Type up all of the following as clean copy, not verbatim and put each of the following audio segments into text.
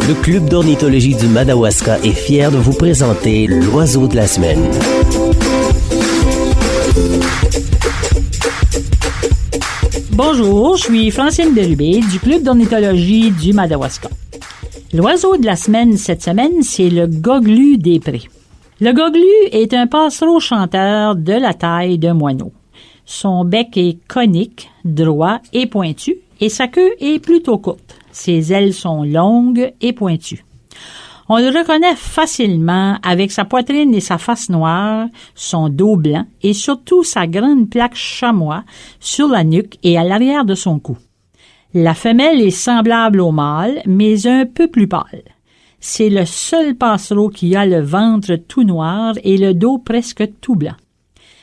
Le Club d'ornithologie du Madawaska est fier de vous présenter l'oiseau de la semaine. Bonjour, je suis Francine Bérubé du Club d'ornithologie du Madawaska. L'oiseau de la semaine cette semaine, c'est le goglu des prés. Le goglu est un passereau chanteur de la taille d'un moineau. Son bec est conique, droit et pointu, et sa queue est plutôt courte. Ses ailes sont longues et pointues. On le reconnaît facilement avec sa poitrine et sa face noire, son dos blanc et surtout sa grande plaque chamois sur la nuque et à l'arrière de son cou. La femelle est semblable au mâle, mais un peu plus pâle. C'est le seul passereau qui a le ventre tout noir et le dos presque tout blanc.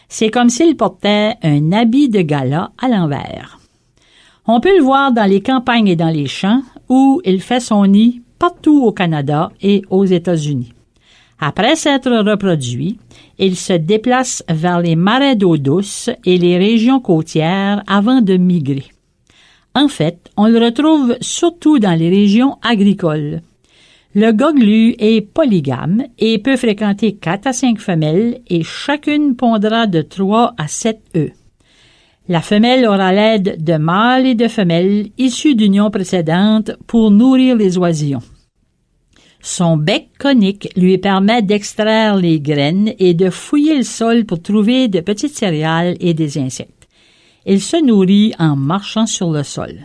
C'est comme s'il portait un habit de gala à l'envers. On peut le voir dans les campagnes et dans les champs, où il fait son nid partout au Canada et aux États-Unis. Après s'être reproduit, il se déplace vers les marais d'eau douce et les régions côtières avant de migrer. En fait, on le retrouve surtout dans les régions agricoles. Le goglu est polygame et peut fréquenter 4 à 5 femelles et chacune pondra de 3 à 7 œufs. La femelle aura l'aide de mâles et de femelles issus d'unions précédentes pour nourrir les oisillons. Son bec conique lui permet d'extraire les graines et de fouiller le sol pour trouver de petites céréales et des insectes. Il se nourrit en marchant sur le sol.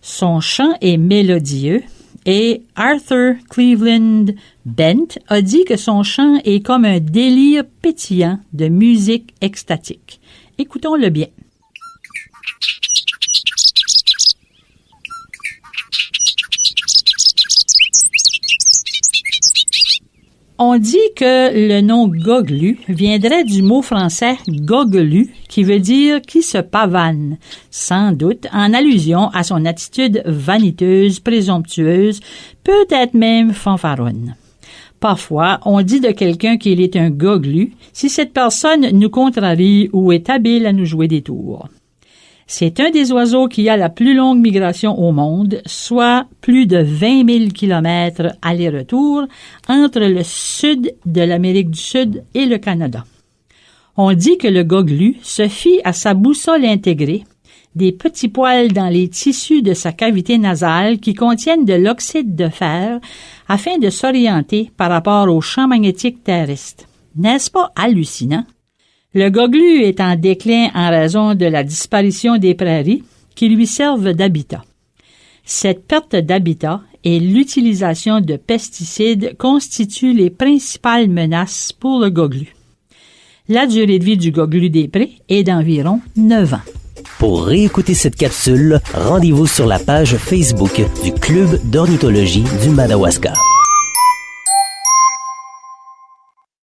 Son chant est mélodieux et Arthur Cleveland Bent a dit que son chant est comme un délire pétillant de musique extatique. Écoutons-le bien. On dit que le nom goglu viendrait du mot français gogelu, qui veut dire qui se pavane, sans doute en allusion à son attitude vaniteuse, présomptueuse, peut-être même fanfaronne. Parfois, on dit de quelqu'un qu'il est un goglu si cette personne nous contrarie ou est habile à nous jouer des tours. C'est un des oiseaux qui a la plus longue migration au monde, soit plus de 20 000 kilomètres aller-retour entre le sud de l'Amérique du Sud et le Canada. On dit que le goglu se fie à sa boussole intégrée, des petits poils dans les tissus de sa cavité nasale qui contiennent de l'oxyde de fer afin de s'orienter par rapport au champ magnétique terrestre. N'est-ce pas hallucinant? Le goglu est en déclin en raison de la disparition des prairies qui lui servent d'habitat. Cette perte d'habitat et l'utilisation de pesticides constituent les principales menaces pour le goglu. La durée de vie du goglu des prés est d'environ 9 ans. Pour réécouter cette capsule, rendez-vous sur la page Facebook du Club d'ornithologie du Madawaska.